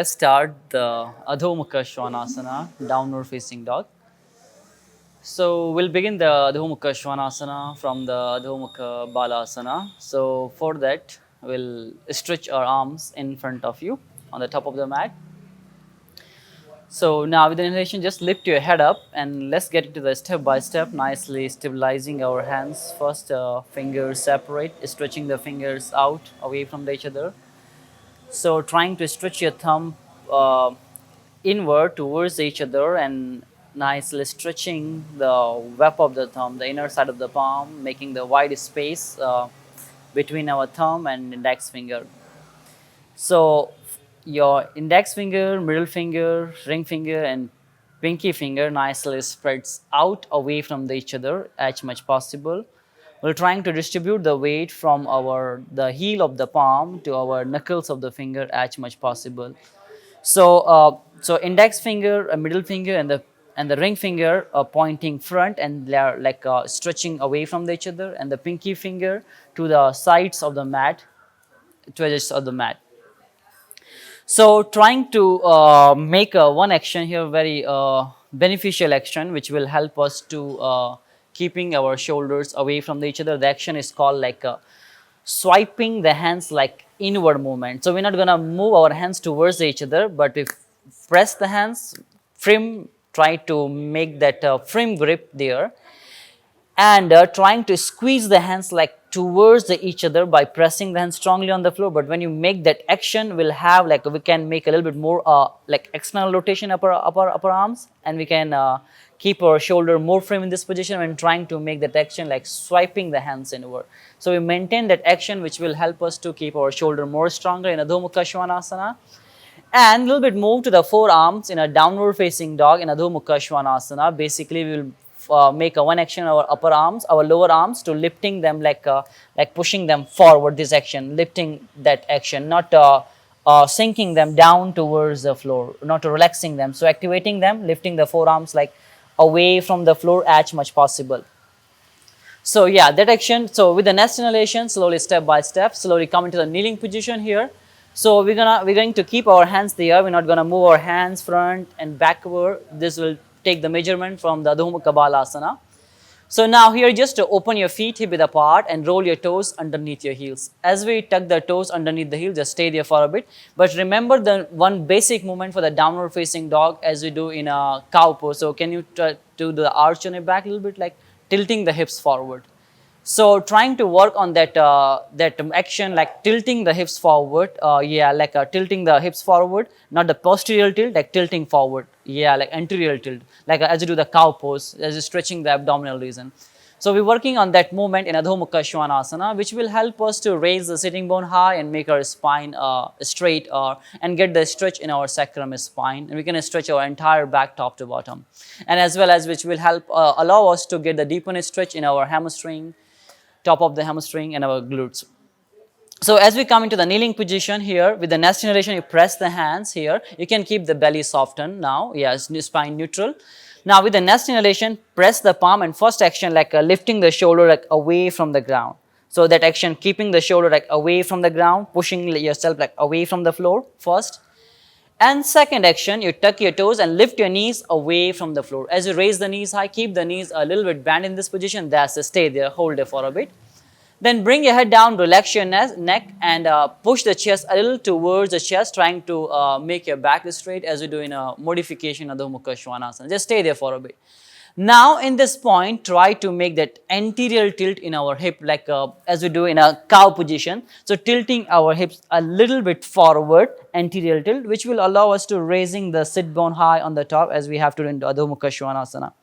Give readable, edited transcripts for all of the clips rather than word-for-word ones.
let's start the Adho Mukha Svanasana, downward facing dog. So we'll begin the Adho Mukha Svanasana from the Adho Mukha Balasana. So for that, we'll stretch our arms in front of you on the top of the mat. So now with the inhalation, just lift your head up and let's get into the step by step, nicely stabilizing our hands. First, fingers separate, stretching the fingers out away from each other. So trying to stretch your thumb inward towards each other and nicely stretching the web of the thumb, the inner side of the palm, making the wide space between our thumb and index finger. So your index finger, middle finger, ring finger and pinky finger nicely spreads out away from each other as much possible. We're trying to distribute the weight from the heel of the palm to our knuckles of the finger as much possible. So index finger, middle finger, and the ring finger are pointing front, and they are like stretching away from each other, and the pinky finger to the sides of the mat, to edges of the mat. So trying to make one action here very beneficial action, which will help us to keeping our shoulders away from each other. The action is called like swiping the hands like inward movement. So we're not gonna move our hands towards each other, but we press the hands, try to make that firm grip there, and trying to squeeze the hands like towards each other by pressing the hands strongly on the floor. But when you make that action, we'll have like we can make a little bit more like external rotation upper arms, and we can keep our shoulder more firm in this position when trying to make that action like swiping the hands inward. So we maintain that action, which will help us to keep our shoulder more stronger in Adho Mukha Svanasana. And a little bit move to the forearms in a downward facing dog in Adho Mukha Svanasana. Basically, we will make a one action our upper arms, our lower arms, to lifting them like pushing them forward. This action, lifting that action, not sinking them down towards the floor, not relaxing them. So activating them, lifting the forearms like away from the floor as much possible. So yeah, that action. So with the next inhalation, slowly step by step, slowly come into the kneeling position here. So we're going to keep our hands there. We're not gonna move our hands front and backward. This will take the measurement from the Adho Mukha Balasana. So now here, just to open your feet hip width apart and roll your toes underneath your heels. As we tuck the toes underneath the heel, just stay there for a bit. But remember the one basic movement for the downward facing dog as we do in a cow pose. So can you do the arch on your back a little bit, like tilting the hips forward. So trying to work on that action like tilting the hips forward, tilting the hips forward, not the posterior tilt, like tilting forward, like anterior tilt, like as you do the cow pose, as you're stretching the abdominal region. So we're working on that movement in Adho Mukha Svanasana, which will help us to raise the sitting bone high and make our spine straight, and get the stretch in our sacrum spine, and we can stretch our entire back top to bottom, and as well as which will help allow us to get the deepened stretch in our hamstring, top of the hamstring and our glutes. So as we come into the kneeling position here, with the next inhalation, you press the hands here. You can keep the belly softened now. Yes, spine neutral. Now with the next inhalation, press the palm, and first action like lifting the shoulder like away from the ground. So that action, keeping the shoulder like away from the ground, pushing yourself like away from the floor first. And second action, you tuck your toes and lift your knees away from the floor. As you raise the knees high, keep the knees a little bit bent in this position. That's it. Stay there, hold it for a bit. Then bring your head down, relax your neck, and push the chest a little towards the chest, trying to make your back straight as you do in a modification of Adho Mukha Svanasana. Just stay there for a bit. Now in this point, try to make that anterior tilt in our hip like as we do in a cow position. So tilting our hips a little bit forward, anterior tilt, which will allow us to raising the sit bone high on the top as we have to do in Adho Mukha Svanasana.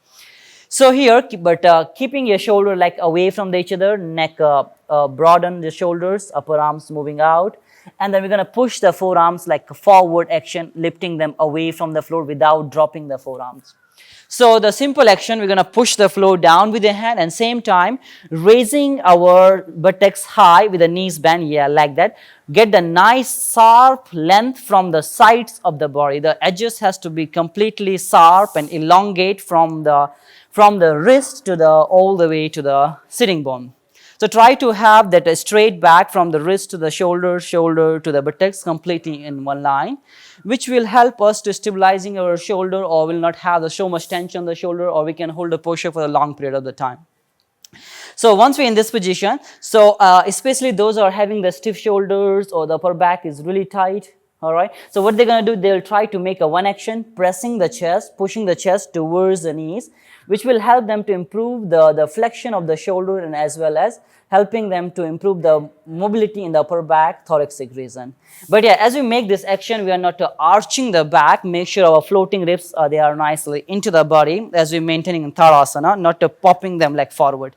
So here, but keeping your shoulder like away from each other, neck broaden the shoulders, upper arms moving out, and then we're going to push the forearms like forward action, lifting them away from the floor without dropping the forearms. So the simple action, we're going to push the floor down with the hand, and same time raising our buttocks high with the knees bent, like that. Get the nice sharp length from the sides of the body. The edges has to be completely sharp and elongate from the wrist to all the way to the sitting bone. So try to have that straight back from the wrist to the shoulder, shoulder to the buttocks completely in one line, which will help us to stabilizing our shoulder, or will not have so much tension on the shoulder, or we can hold the posture for a long period of the time. So once we're in this position, so especially those who are having the stiff shoulders or the upper back is really tight, all right. So what they're going to do, they'll try to make a one action, pressing the chest, pushing the chest towards the knees, which will help them to improve the flexion of the shoulder, and as well as helping them to improve the mobility in the upper back, thoracic region. But yeah, as we make this action, we are not arching the back. Make sure our floating ribs, they are nicely into the body as we're maintaining in Tadasana, not popping them like forward.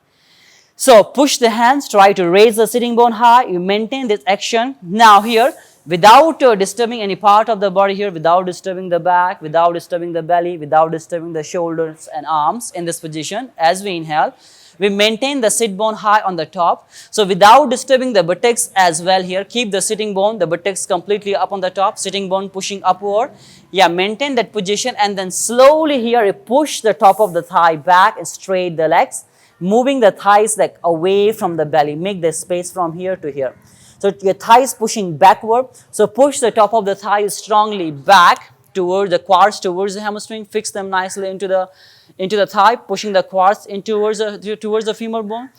So push the hands, try to raise the sitting bone high, you maintain this action. Now here, without disturbing any part of the body here, without disturbing the back, without disturbing the belly, without disturbing the shoulders and arms in this position, as we inhale, we maintain the sit bone high on the top. So without disturbing the buttocks as well here, keep the sitting bone, the buttocks completely up on the top, sitting bone pushing upward. Yeah, maintain that position, and then slowly here you push the top of the thigh back and straight the legs, moving the thighs like away from the belly. Make the space from here to here. So your thighs pushing backward. So push the top of the thighs strongly back towards the quads, towards the hamstring. Fix them nicely into the thigh, pushing the quads in towards the femur bone.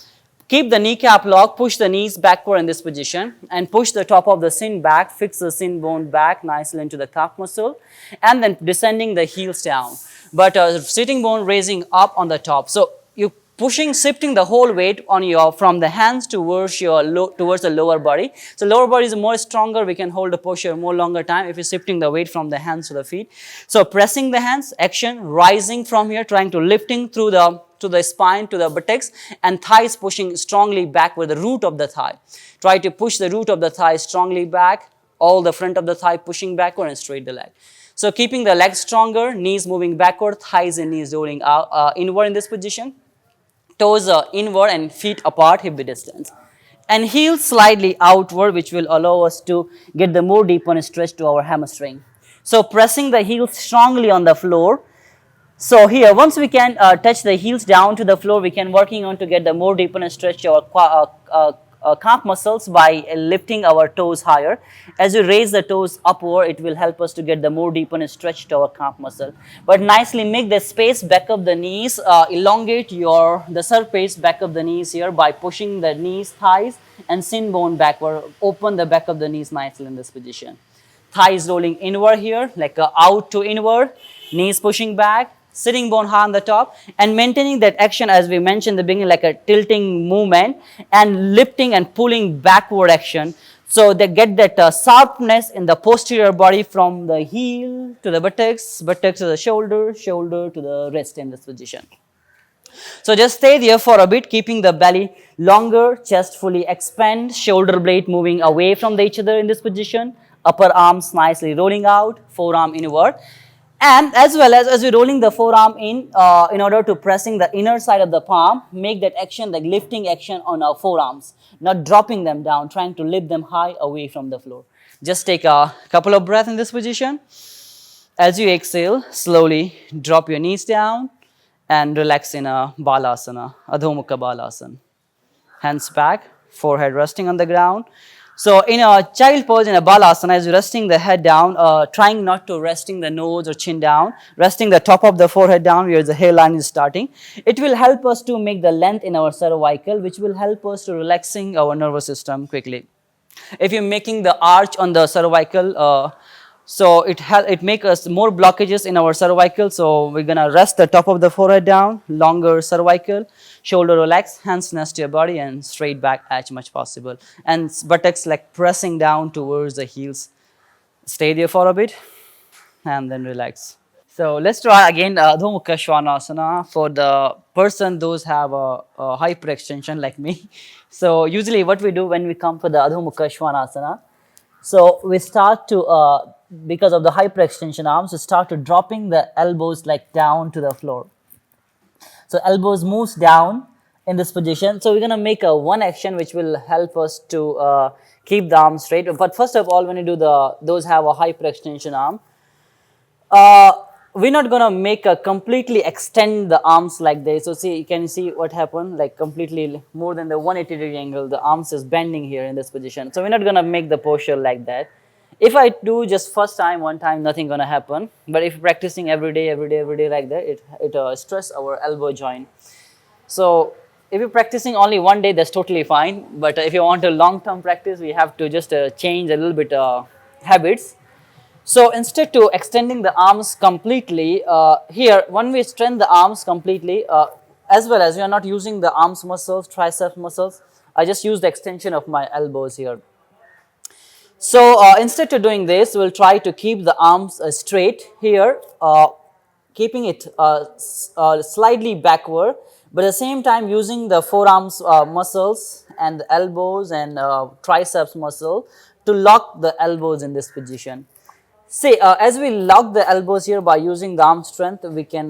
Keep the kneecap locked, push the knees backward in this position, and push the top of the shin back, fix the shin bone back nicely into the calf muscle, and then descending the heels down. But sitting bone raising up on the top. So you shifting the whole weight on your from the hands towards towards the lower body. So lower body is more stronger. We can hold the posture more longer time if you're shifting the weight from the hands to the feet. So pressing the hands, action, rising from here, trying to lifting through the spine to the buttocks, and thighs pushing strongly back with the root of the thigh. Try to push the root of the thigh strongly back, all the front of the thigh pushing backward, and straight the leg. So keeping the legs stronger, knees moving backward, thighs and knees rolling out, inward in this position. Toes inward and feet apart, hip width distance. And heels slightly outward, which will allow us to get the more deeper stretch to our hamstring. So pressing the heels strongly on the floor. So here, once we can touch the heels down to the floor, we can working on to get the more deeper stretch to our calf muscles by lifting our toes higher. As you raise the toes upward, it will help us to get the more deeper stretch to our calf muscle. But nicely make the space back of the knees, elongate the surface back of the knees here by pushing the knees, thighs and shin bone backward. Open the back of the knees nicely in this position. Thighs rolling inward here, like out to inward, knees pushing back, sitting bone high on the top, and maintaining that action as we mentioned in the beginning, like a tilting movement, and lifting and pulling backward action. So they get that sharpness in the posterior body from the heel to the buttocks, buttocks to the shoulder, shoulder to the wrist in this position. So just stay there for a bit, keeping the belly longer, chest fully expand, shoulder blade moving away from each other in this position, upper arms nicely rolling out, forearm inward. And as well as we're rolling the forearm in order to pressing the inner side of the palm, make that action like lifting action on our forearms, not dropping them down, trying to lift them high away from the floor. Just take a couple of breaths in this position. As you exhale, slowly drop your knees down and relax in a Balasana, Adho Mukha Balasana. Hands back, forehead resting on the ground. So in a child pose, in a Balasana, as you're resting the head down, trying not to resting the nose or chin down, resting the top of the forehead down where the hairline is starting. It will help us to make the length in our cervical, which will help us to relaxing our nervous system quickly. If you're making the arch on the cervical, so it makes us more blockages in our cervical. So we're gonna rest the top of the forehead down, longer cervical, shoulder relax, hands nest to your body, and straight back as much possible. And buttocks like pressing down towards the heels. Stay there for a bit, and then relax. So let's try again Adho Mukha Svanasana for the person those have a hyperextension like me. So usually what we do when we come for the Adho Mukha Svanasana, so we start to because of the hyperextension arms, we start to dropping the elbows like down to the floor. So elbows moves down in this position. So we're gonna make a one action which will help us to keep the arms straight. But first of all, when you do those have a hyperextension arm, we're not gonna make a completely extend the arms like this. So see, you can see what happened, like completely more than the 180-degree angle, the arms is bending here in this position. So we're not gonna make the posture like that. If I do just first time, one time, nothing gonna happen. But if practicing every day, like that, it stress our elbow joint. So if you're practicing only one day, that's totally fine. But if you want a long-term practice, we have to just change a little bit habits. So instead to extending the arms completely, here when we strengthen the arms completely, as well as we are not using the arms muscles, triceps muscles, I just use the extension of my elbows here. So instead of doing this, we'll try to keep the arms straight here, keeping it slightly backward, but at the same time using the forearms muscles and the elbows and triceps muscle to lock the elbows in this position. See, as we lock the elbows here by using the arm strength, we can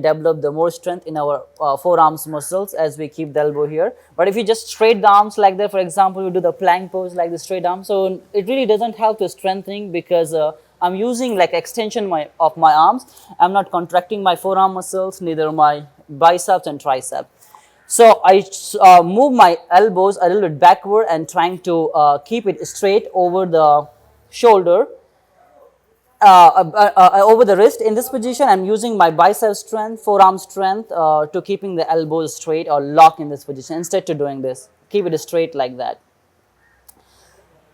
develop the more strength in our forearms muscles as we keep the elbow here. But if you just straight the arms like that, for example, you do the plank pose like the straight arm, so it really doesn't help the strengthening because I'm using like extension of my arms. I'm not contracting my forearm muscles, neither my biceps and triceps. So I move my elbows a little bit backward and trying to keep it straight over the shoulder. Over the wrist. In this position, I'm using my bicep strength, forearm strength to keeping the elbows straight or lock in this position. Instead to doing this, keep it straight like that.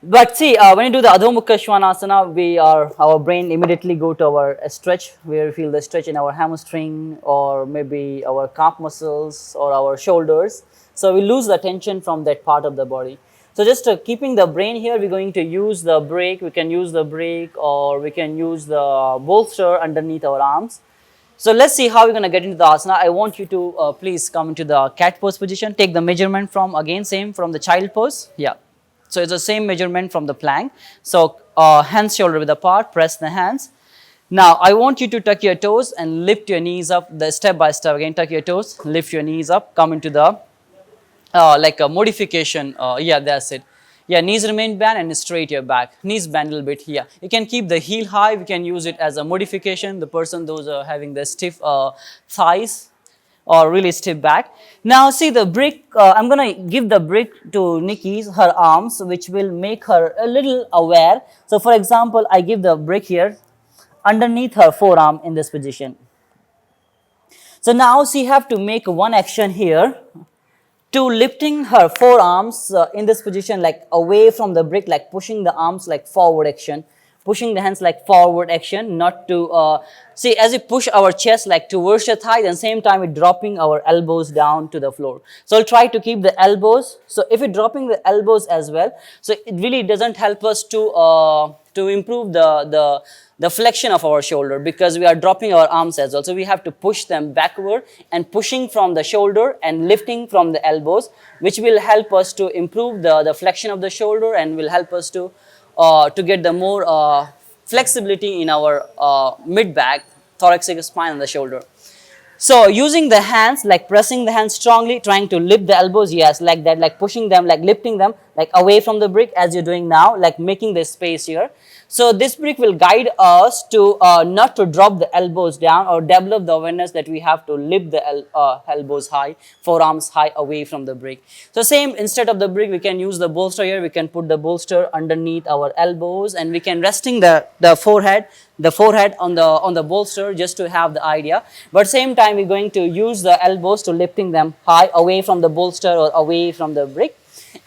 But see, when you do the Adho Mukha Svanasana, our brain immediately go to our stretch, where we feel the stretch in our hamstring or maybe our calf muscles or our shoulders. So we lose the tension from that part of the body. So just keeping the brain here, we're going to use the brake. We can use the brake or we can use the bolster underneath our arms. So let's see how we're going to get into the asana. I want you to please come into the cat pose position. Take the measurement from, again, same from the child pose. Yeah. So it's the same measurement from the plank. So hands shoulder width apart, press the hands. Now I want you to tuck your toes and lift your knees up, the step by step. Again, tuck your toes, lift your knees up, come into the like a modification, yeah, that's it. Yeah, knees remain bent and straight your back. Knees bend a little bit here. You can keep the heel high. We can use it as a modification. The person, those are having the stiff thighs or really stiff back. Now see the brick, I'm going to give the brick to Nikki's, her arms, which will make her a little aware. So for example, I give the brick here underneath her forearm in this position. So now she have to make one action here to lifting her forearms in this position, like away from the brick, like pushing the arms like forward action, pushing the hands like forward action, not to, see as we push our chest like towards the thigh, then same time we're dropping our elbows down to the floor. So I'll try to keep the elbows. So if we're dropping the elbows as well, so it really doesn't help us to improve the flexion of our shoulder because we are dropping our arms as well. So we have to push them backward and pushing from the shoulder and lifting from the elbows, which will help us to improve the flexion of the shoulder and will help us to get the more flexibility in our mid-back, thoracic spine and the shoulder. So using the hands, like pressing the hands strongly, trying to lift the elbows, yes, like that, like pushing them, like lifting them, like away from the brick as you're doing now, like making this space here. So this brick will guide us to not to drop the elbows down or develop the awareness that we have to lift the elbows high, forearms high away from the brick. So same, instead of the brick, we can use the bolster here. We can put the bolster underneath our elbows and we can resting the forehead on the bolster just to have the idea. But same time, we're going to use the elbows to lifting them high away from the bolster or away from the brick.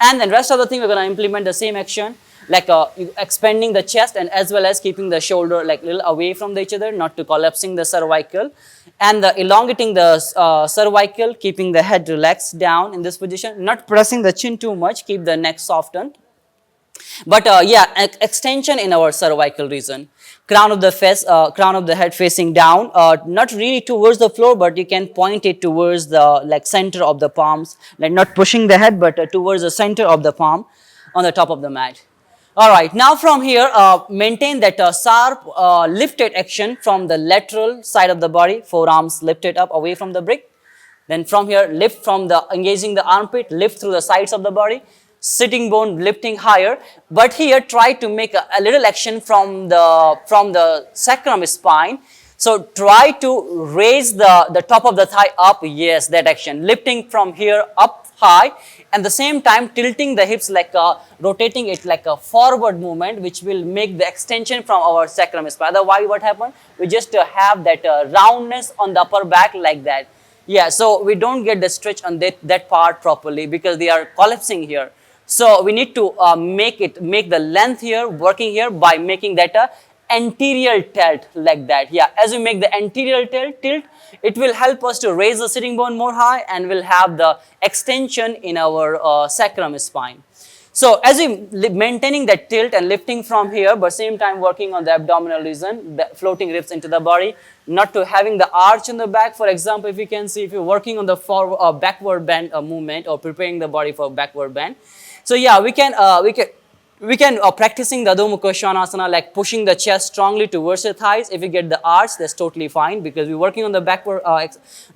And then rest of the thing, we're going to implement the same action, like expanding the chest and as well as keeping the shoulder like little away from each other, not to collapsing the cervical, and elongating the cervical, keeping the head relaxed down in this position, not pressing the chin too much, keep the neck softened. But yeah, extension in our cervical region, crown of the head facing down, not really towards the floor, but you can point it towards the like center of the palms, like not pushing the head, but towards the center of the palm on the top of the mat. All right, now from here, maintain that sharp lifted action from the lateral side of the body, forearms lifted up away from the brick. Then from here, lift from engaging the armpit, lift through the sides of the body, sitting bone lifting higher. But here, try to make a little action from the sacrum spine. So try to raise the top of the thigh up, yes, that action, lifting from here up high, and the same time tilting the hips like rotating it like a forward movement, which will make the extension from our sacrum spine. Otherwise what happens, we just have that roundness on the upper back like that. Yeah, so we don't get the stretch on that part properly because they are collapsing here. So we need to make the length here working here by making that anterior tilt like that. Yeah, as we make the anterior tilt, it will help us to raise the sitting bone more high and will have the extension in our sacrum spine. So as we maintaining that tilt and lifting from here, but same time working on the abdominal region, floating ribs into the body, not to having the arch in the back. For example, if you can see, if you're working on the backward bend movement or preparing the body for backward bend. So yeah, we can practicing the Adho Mukha Svanasana, like pushing the chest strongly towards the thighs. If you get the arch, that's totally fine because we're working on the backward,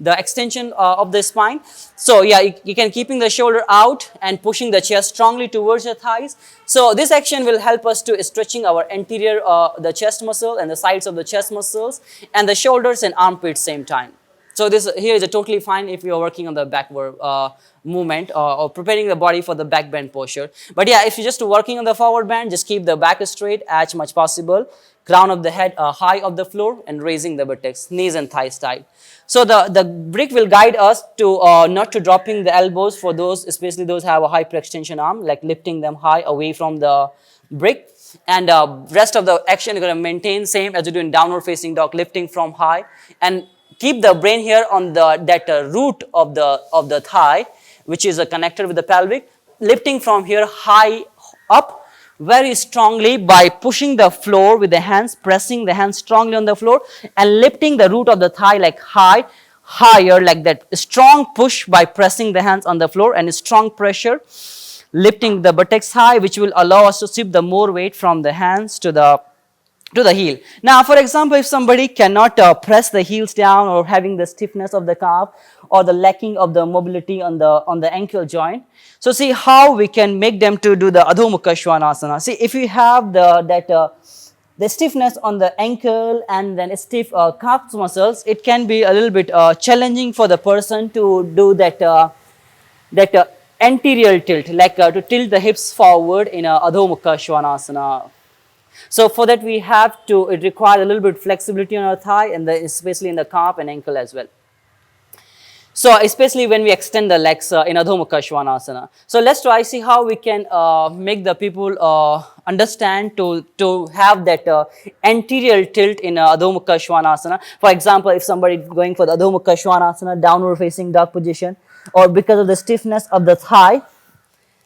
the extension of the spine. So yeah, you can keeping the shoulder out and pushing the chest strongly towards the thighs. So this action will help us to stretching our anterior, the chest muscle and the sides of the chest muscles and the shoulders and armpits same time. So this here is a totally fine if you are working on the backward movement or preparing the body for the back bend posture. But yeah, if you're just working on the forward bend, just keep the back straight as much possible, crown of the head high of the floor and raising the buttocks, knees and thighs tight. So the brick will guide us to not to dropping the elbows for those, especially those who have a hyperextension arm, like lifting them high away from the brick. And rest of the action you're going to maintain same as you do in downward facing dog, lifting from high, and keep the brain here on that root of the thigh, which is a connector with the pelvic, lifting from here high up very strongly by pushing the floor with the hands, pressing the hands strongly on the floor and lifting the root of the thigh like higher like that. A strong push by pressing the hands on the floor and a strong pressure, lifting the buttocks high, which will allow us to shift the more weight from the hands to the heel. Now, for example, if somebody cannot press the heels down or having the stiffness of the calf or the lacking of the mobility on the ankle joint, so see how we can make them to do the Adho Mukha Svanasana. See, if you have the stiffness on the ankle and then stiff calf muscles, it can be a little bit challenging for the person to do that anterior tilt, like to tilt the hips forward in a Adho Mukha Svanasana. So for that we have to, it requires a little bit flexibility on our thigh and especially in the calf and ankle as well. So especially when we extend the legs in Adho Mukha Svanasana. So let's try see how we can make the people understand to have that anterior tilt in Adho Mukha Svanasana. For example, if somebody is going for the Adho Mukha Svanasana, downward facing dog position, or because of the stiffness of the thigh,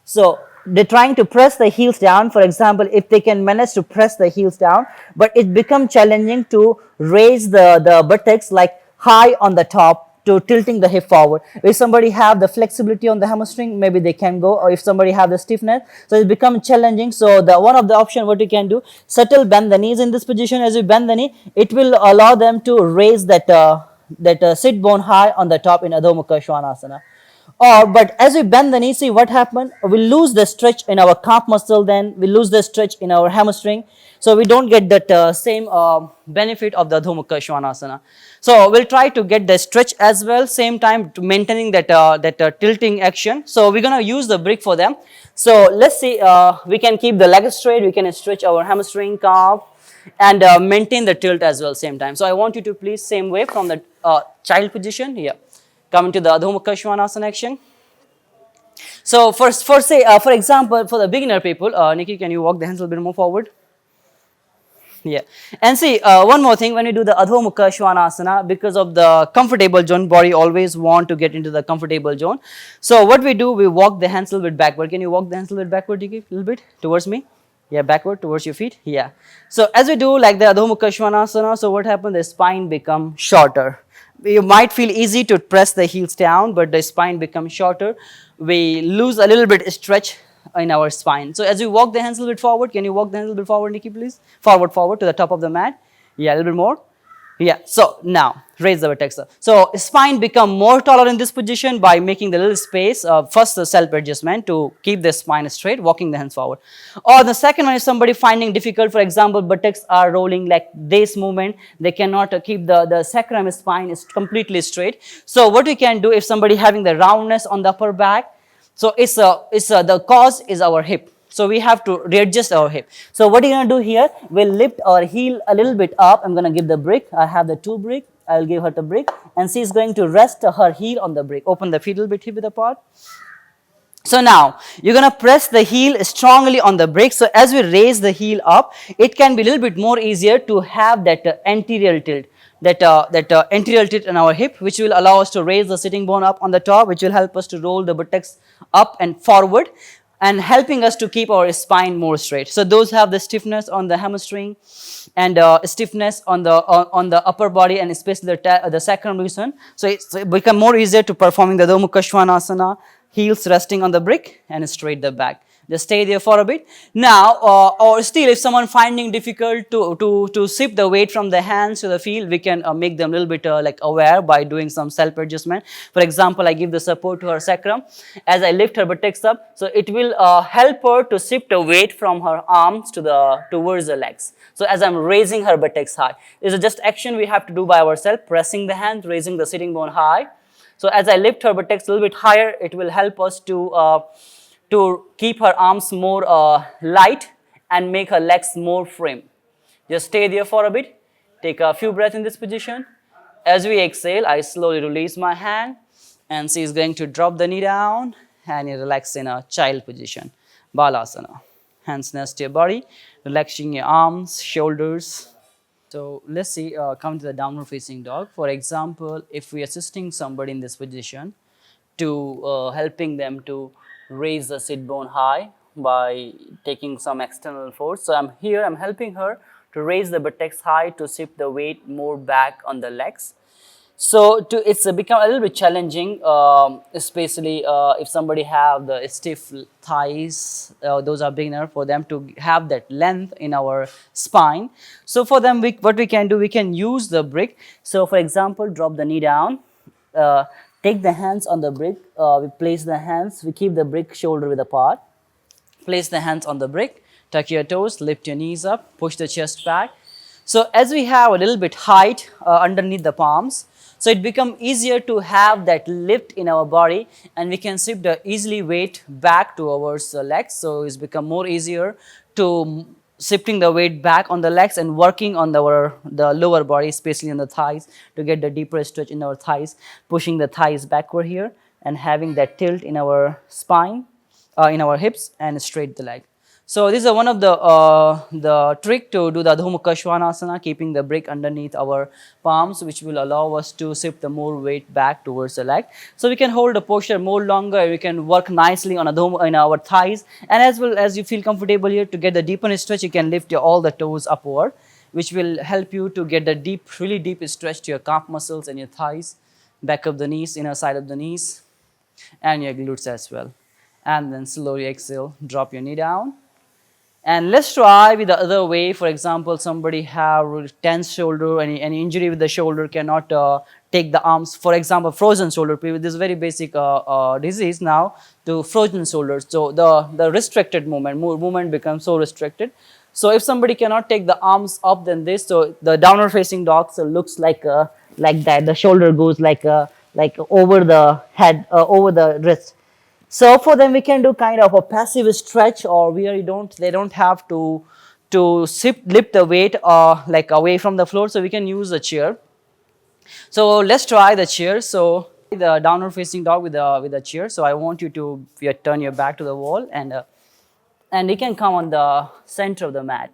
so they're trying to press the heels down. For example, if they can manage to press the heels down, but it becomes challenging to raise the buttocks like high on the top to tilting the hip forward. If somebody have the flexibility on the hamstring, maybe they can go, or if somebody have the stiffness, so it becomes challenging. So the one of the option what you can do, subtle bend the knees in this position. As you bend the knee, it will allow them to raise that sit bone high on the top in Adho Mukha Svanasana. But as we bend the knee, see what happened, we lose the stretch in our calf muscle, then we lose the stretch in our hamstring. So we don't get that same benefit of the Adho Mukha Svanasana. So we'll try to get the stretch as well, same time to maintaining that tilting action. So we're going to use the brick for them. So let's see, we can keep the leg straight, we can stretch our hamstring, calf, and maintain the tilt as well same time. So I want you to please same way from the child position here. Come into the Adho Mukha Svanasana action. So for example, for the beginner people, Nikki, can you walk the hands a little bit more forward? Yeah. And see, one more thing, when you do the Adho Mukha Svanasana, because of the comfortable zone, body always want to get into the comfortable zone. So what we do, we walk the hands a little bit backward. Can you walk the hands a little bit backward, Nikki, a little bit towards me? Yeah, backward towards your feet. Yeah. So as we do like the Adho Mukha Svanasana, so what happens, the spine becomes shorter. You might feel easy to press the heels down, but the spine becomes shorter. We lose a little bit stretch in our spine. So as you walk the hands a little bit forward, can you walk the hands a little bit forward, Nikki, please? Forward to the top of the mat. Yeah, a little bit more. Yeah, so now raise the vertex up. So spine become more taller in this position by making the little space. First the self adjustment to keep the spine straight, walking the hands forward. Or the second one is somebody finding difficult, for example, buttocks are rolling like this movement. They cannot keep the sacrum spine is completely straight. So what we can do if somebody having the roundness on the upper back, so the cause is our hip. So we have to readjust our hip. So what are you going to do here? We'll lift our heel a little bit up. I'm going to give the brick. I have the 2 brick. I'll give her the brick. And she is going to rest her heel on the brick. Open the feet a little bit hip width apart. So now you're going to press the heel strongly on the brick. So as we raise the heel up, it can be a little bit more easier to have that anterior tilt. That anterior tilt in our hip, which will allow us to raise the sitting bone up on the top, which will help us to roll the buttocks up and forward, and helping us to keep our spine more straight. So those have the stiffness on the hamstring and stiffness on the upper body, and especially the sacrum region. So it's become more easier to performing the Adho Mukha Svanasana, heels resting on the brick and straight the back. Just stay there for a bit. Now, or still, if someone finding difficult to shift the weight from the hands to the field, we can make them a little bit like aware by doing some self adjustment. For example, I give the support to her sacrum as I lift her buttocks up, so it will help her to shift the weight from her arms towards the legs. So as I'm raising her buttocks high, this is just action we have to do by ourselves, pressing the hand, raising the sitting bone high. So as I lift her buttocks a little bit higher, it will help us to keep her arms more light and make her legs more firm. Just stay there for a bit. Take a few breaths in this position. As we exhale, I slowly release my hand, and she is going to drop the knee down and you relax in a child position, Balasana. Hands next to your body, relaxing your arms, shoulders. So let's see, come to the downward facing dog. For example, if we are assisting somebody in this position, to helping them to raise the sit bone high by taking some external force. So I'm here, I'm helping her to raise the buttocks high to shift the weight more back on the legs. So it's become a little bit challenging, especially if somebody have the stiff thighs, those are beginner, for them to have that length in our spine. So for them, what we can do, we can use the brick. So for example, drop the knee down, take the hands on the brick, we place the hands, we keep the brick shoulder width apart, place the hands on the brick, tuck your toes, lift your knees up, push the chest back. So as we have a little bit height underneath the palms, so it become easier to have that lift in our body, and we can shift the easily weight back towards the legs. So it's become more easier to shifting the weight back on the legs and working on the lower body, especially on the thighs, to get the deeper stretch in our thighs, pushing the thighs backward here and having that tilt in our spine, in our hips, and straight the leg. So this is one of the trick to do the Adho Mukha Svanasana, keeping the brick underneath our palms, which will allow us to shift the more weight back towards the leg. So we can hold the posture more longer, we can work nicely on in our thighs, and as well as you feel comfortable here to get the deeper stretch, you can lift all the toes upward, which will help you to get the deep, really deep stretch to your calf muscles and your thighs, back of the knees, inner side of the knees, and your glutes as well. And then slowly exhale, drop your knee down. And let's try with the other way. For example, somebody have tense shoulder, any injury with the shoulder, cannot take the arms. For example, frozen shoulder. This is very basic disease now to frozen shoulders. So the restricted movement becomes so restricted. So if somebody cannot take the arms up than this, so the downward facing dog looks like that. The shoulder goes like over the head, over the wrist. So for them, we can do kind of a passive stretch, or where they don't have to lift the weight like away from the floor. So we can use the chair. So let's try the chair. So the downward facing dog with the chair. So I want you to turn your back to the wall, and you can come on the center of the mat.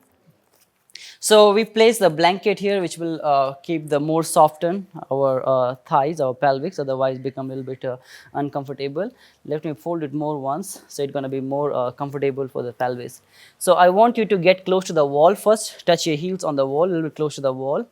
So we place the blanket here, which will keep the more soften our thighs, our pelvics, otherwise become a little bit uncomfortable. Let me fold it more once, so it's going to be more comfortable for the pelvis. So I want you to get close to the wall first, touch your heels on the wall, a little bit close to the wall,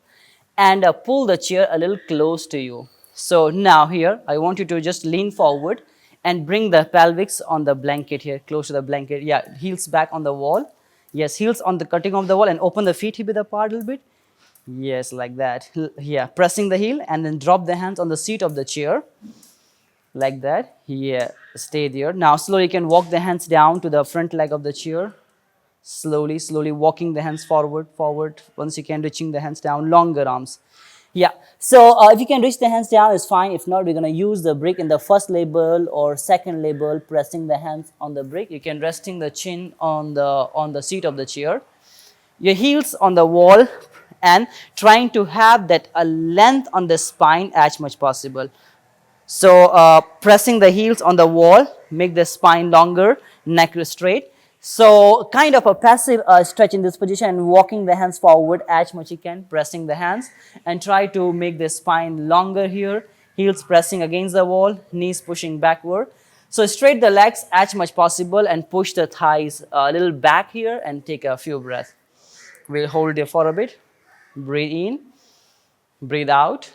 and pull the chair a little close to you. So now here, I want you to just lean forward and bring the pelvics on the blanket here, close to the blanket. Yeah, heels back on the wall. Yes, heels on the cutting of the wall, and open the feet hip width apart a little bit. Yes, like that. Yeah, pressing the heel and then drop the hands on the seat of the chair. Like that. Yeah, stay there. Now slowly you can walk the hands down to the front leg of the chair. Slowly, slowly walking the hands forward, forward. Once you can, reaching the hands down, longer arms. Yeah. So if you can reach the hands down, it's fine. If not, we're gonna use the brick in the first label or second label, pressing the hands on the brick. You can resting the chin on the seat of the chair, your heels on the wall, and trying to have that a length on the spine as much possible. So pressing the heels on the wall, make the spine longer, neck straight. So kind of a passive stretch in this position, and walking the hands forward as much you can, pressing the hands, and try to make the spine longer here. Heels pressing against the wall, knees pushing backward. So straight the legs as much possible and push the thighs a little back here and take a few breaths. We'll hold there for a bit. Breathe in, breathe out.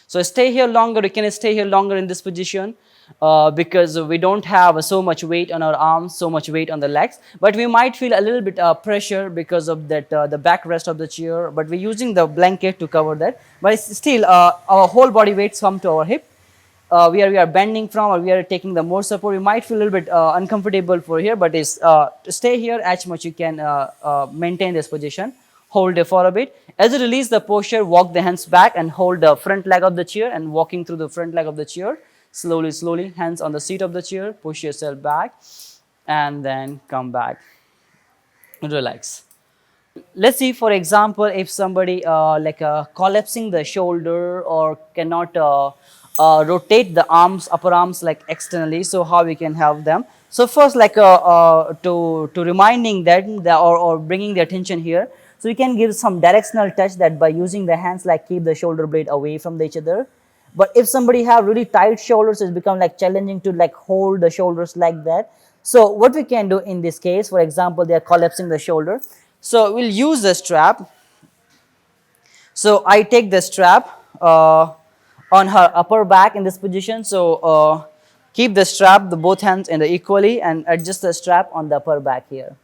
So stay here longer. You can stay here longer in this position because we don't have so much weight on our arms, so much weight on the legs. But we might feel a little bit pressure because of that the backrest of the chair. But we're using the blanket to cover that. But it's still our whole body weight comes to our hip. We are bending from, or we are taking the more support. We might feel a little bit uncomfortable for here, but it's to stay here as much you can maintain this position. Hold it for a bit. As you release the posture, walk the hands back and hold the front leg of the chair, and walking through the front leg of the chair. Slowly, slowly, hands on the seat of the chair, push yourself back and then come back. Relax. Let's see, for example, if somebody collapsing the shoulder or cannot rotate the arms, upper arms like externally, so how we can help them. So first, to reminding them or bringing the attention here, so we can give some directional touch that by using the hands, like keep the shoulder blade away from each other. But if somebody have really tight shoulders, it's become like challenging to like hold the shoulders like that. So what we can do in this case, for example, they are collapsing the shoulder. So we'll use the strap. So I take the strap on her upper back in this position. So keep the strap, the both hands in the equally, and adjust the strap on the upper back here.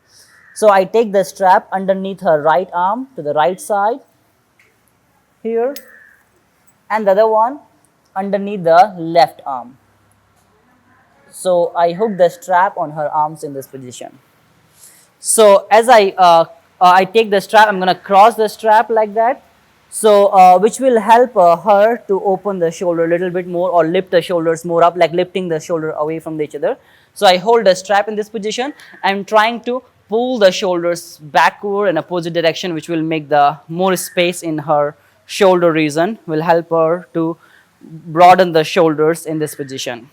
So I take the strap underneath her right arm to the right side here, and the other one underneath the left arm. So I hook the strap on her arms in this position. So as I take the strap, I'm going to cross the strap like that. So which will help her to open the shoulder a little bit more, or lift the shoulders more up, like lifting the shoulder away from each other. So I hold the strap in this position. I'm trying to pull the shoulders backward in opposite direction, which will make the more space in her shoulder region, will help her to broaden the shoulders in this position.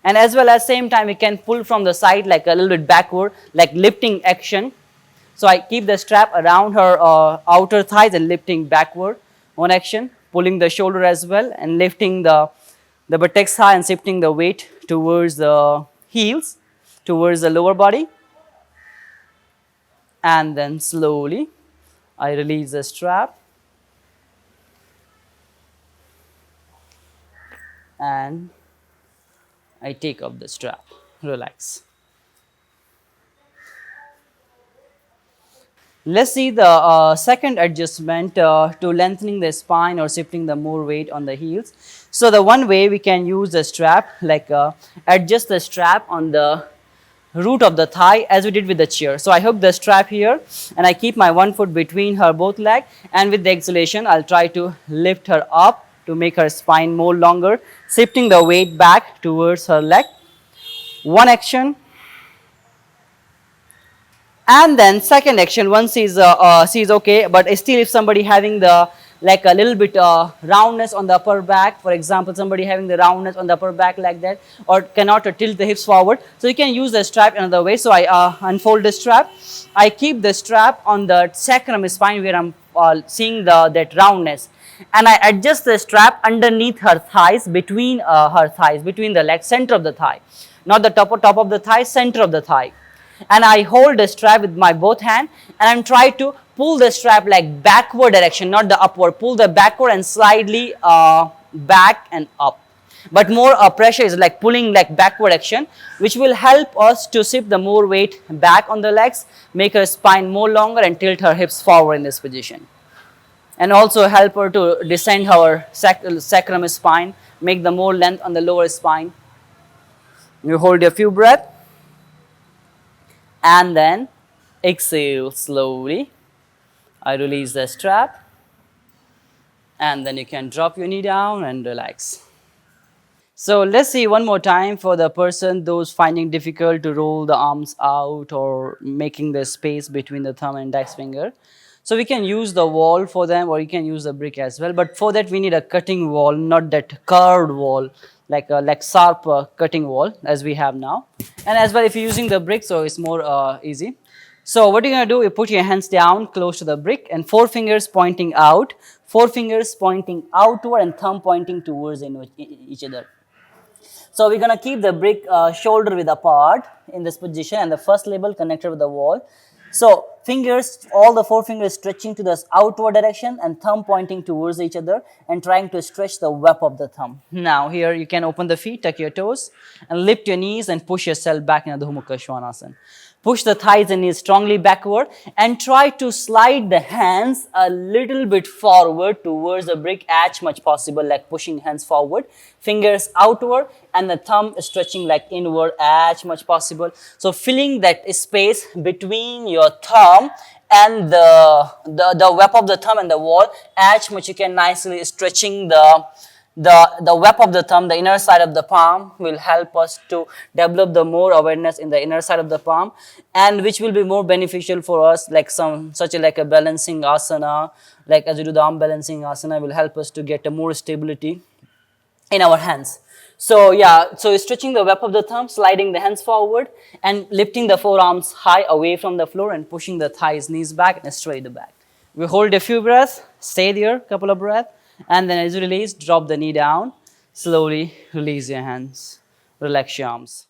And as well as same time, we can pull from the side like a little bit backward, like lifting action. So I keep the strap around her outer thighs and lifting backward, one action, pulling the shoulder as well, and lifting the buttocks high and shifting the weight towards the heels, towards the lower body. And then slowly I release the strap and I take off the strap. Relax. Let's see the second adjustment to lengthening the spine or shifting the more weight on the heels. So the one way we can use the strap, like adjust the strap on the root of the thigh as we did with the chair. So I hook the strap here and I keep my one foot between her both leg, and with the exhalation I'll try to lift her up to make her spine more longer, shifting the weight back towards her leg. One action. And then second action, once she's okay, but still if somebody having the like a little bit roundness on the upper back, for example, somebody having the roundness on the upper back like that, or cannot tilt the hips forward, so you can use the strap another way. So I unfold the strap, I keep the strap on the sacrum spine where I'm seeing that roundness, and I adjust the strap underneath her thighs, between her thighs, between the legs, center of the thigh, not the top of the thigh, center of the thigh. And I hold the strap with my both hand, and I'm trying to pull the strap like backward direction, not the upward. Pull the backward and slightly back and up. but more pressure is like pulling like backward action, which will help us to shift the more weight back on the legs, make her spine more longer and tilt her hips forward in this position. And also help her to descend her sacrum spine, make the more length on the lower spine. You hold a few breaths and then exhale slowly. I release the strap and then you can drop your knee down and relax. So let's see one more time for the person those finding difficult to roll the arms out or making the space between the thumb and index finger. So we can use the wall for them, or you can use the brick as well. But for that we need a cutting wall, not that curved wall, like a sharp cutting wall as we have now. And as well, if you're using the brick, so it's more easy. So what you're going to do, you put your hands down close to the brick and 4 fingers pointing out, 4 fingers pointing outward and thumb pointing towards each other. So we're going to keep the brick shoulder width apart in this position and the first label connected with the wall. So fingers, all the 4 fingers stretching to the outward direction and thumb pointing towards each other and trying to stretch the web of the thumb. Now here you can open the feet, tuck your toes and lift your knees and push yourself back in Adho Mukha Svanasana. Push the thighs and knees strongly backward and try to slide the hands a little bit forward towards the brick as much possible, like pushing hands forward, fingers outward and the thumb stretching like inward as much possible. So filling that space between your thumb and the web of the thumb and the wall as much you can, nicely stretching the web of the thumb, the inner side of the palm will help us to develop the more awareness in the inner side of the palm, and which will be more beneficial for us, like like a balancing asana, like as you do the arm balancing asana will help us to get a more stability in our hands. So yeah, so stretching the web of the thumb, sliding the hands forward and lifting the forearms high away from the floor and pushing the thighs, knees back and straight the back. We hold a few breaths, stay there, couple of breaths. And then as you release, drop the knee down, slowly release your hands, relax your arms.